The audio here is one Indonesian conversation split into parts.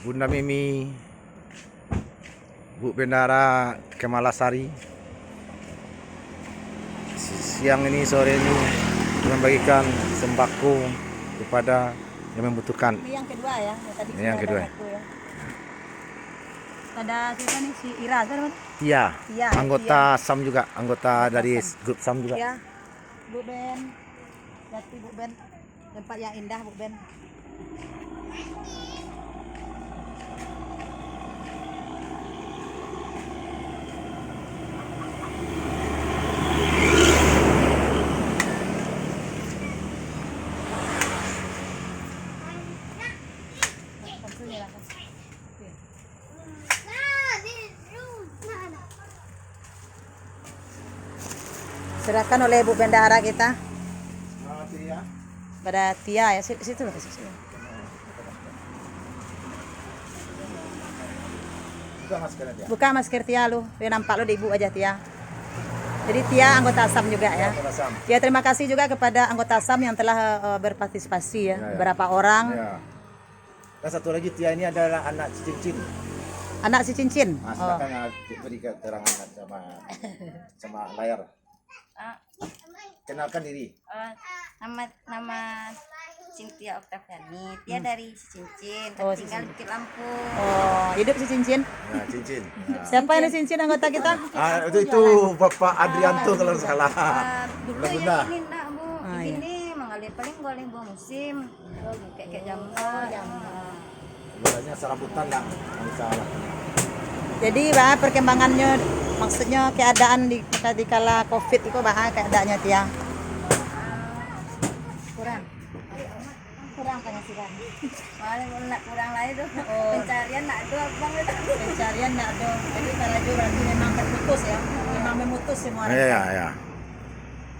Bunda Mimi, Bu Bendara Kemalasari. Siang ini, sore ini membagikan sembako kepada yang membutuhkan. Ini yang kedua ya, tadi Ini yang kedua. ya. Ada siapa nih, si Ira, kan? Iya, Iya, anggota SAM juga, anggota dari grup SAM juga. Ya, Bu Ben, Jati Bu Ben, tempat yang indah Bu Ben. Serahkan oleh Bu Bendara kita pada Tia ya, situ loh, situ. Buka masker Tia lu, biar nampak lu di Ibu aja Tia. Jadi Tia anggota SAM juga ya. Ya, terima kasih juga kepada anggota SAM yang telah berpartisipasi ya, beberapa orang. Ya. Dan satu lagi, Tia ini adalah anak si Cincin. Anak si Cincin. Silakan beri keterangan sama layar. Kenalkan diri. Nama Cynthia Octaviani. Dia dari Cincin, Oh, tinggal Bukit Lampung. Oh, hidup si Cincin. Nah, Cincin. Nah. Siapa ini Cincin anggota kita? Itu Bapak Adrianto kalau nggak salah. Dulu Bunda. ya ini nak Bu, ini mengalir paling paling buah musim. Kayak jamur. Biasanya serabutan lah, nggak salah. Jadi bah perkembangannya, maksudnya keadaan di kala Covid itu bah keadaannya Tia. Kurang penghasilan. Malah nak kurang lagi tuh. Pencarian nak ada abang itu. Pencarian nak ada. Jadi kalau berarti memang terputus ya, memang memutus semua. Iya, iya.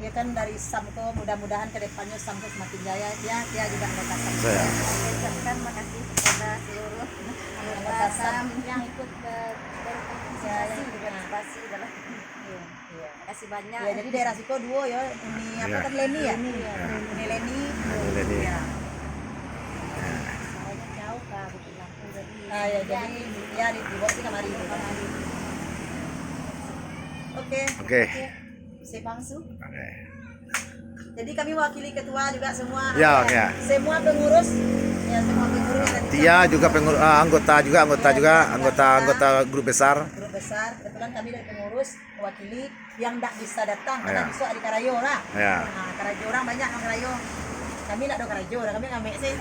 Ya kan dari SAM itu mudah-mudahan kedepannya SAM itu semakin jaya. Dia juga anggota SAM. Saya. Ucapkan makasih kepada seluruh anggota SAM yang ikut berpartisipasi dalam. Kasih banyak. Ya, jadi daerah Siko duo ya, ini apa kan Leni ya? Ini Leni. Leni. Ya. Soalnya jauh ke Bukit Lampung Ya, jadi ya dibawa sih kamari. Oke. Si Bangsu. Oke. Jadi kami wakili ketua juga semua. Ya, oke. Semua pengurus. Ya, semua pengurus yang tadi. Tia juga anggota grup besar. Grup besar. Kebetulan kami dari pengurus mewakili yang tidak bisa datang karena besok ada Karayo lah. Ya. Nah, Karayo orang banyak yang Karayo. Kami tidak ada Karayo, kami ngambil sih.